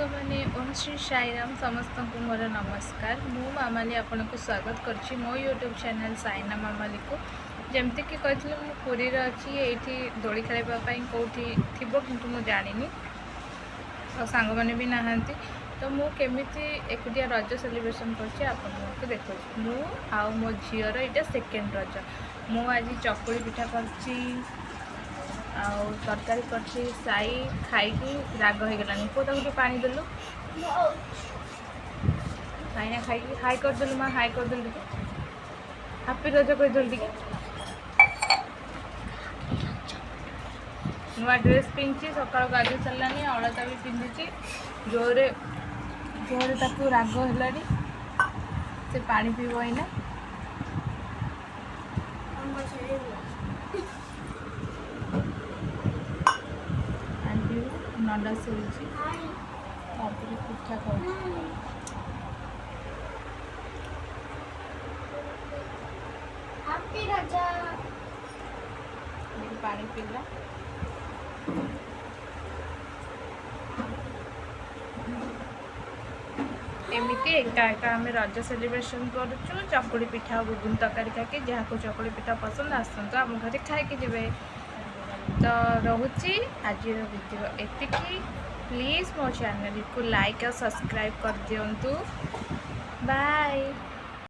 मैंने ओम श्री साईराम समस्त को मोर नमस्कार। मु मामाली आपन को स्वागत करछि मो यूट्यूब चैनल साइना मामाली को। जमती कि कहथिले मु पुरी रे अछि एठी दोली खेलबा पई कोठी थिबो किंतु मु जानिनी और सांग माने भी नाहंती। तो मु केमिति एकुटिया रज सेलिब्रेशन करछि आपन को देखो। मु आ मो झियर एटा सेकेंड रज। मु आज चकुली पिठा करछि आउ तरकारी करछि साई खाइकी राग हो गलानी को ताकू पानी देलु साइना खाइकी हाई कर देलु मां हाई कर देलु हैप्पी रज कह देलु टिके नुआ ड्रेस पिंची सकाळ गाधी चलानी अलता भी पिंदी जोरे जोरे ताकू राग हेलानी से पानी पीबो इना नंदा से पिठा कर पानी पीला एमती एका एका आम रज सेलिब्रेशन करुचु चकुली पिठा और गुगुन तरकारी खाके जहाँ को चकुली पिठा पसंद आसतु आम घर खाई जी तो रोची आज वीडियो एतिकी प्लीज मो चैनल को लाइक और सब्सक्राइब कर दिंतु बाय।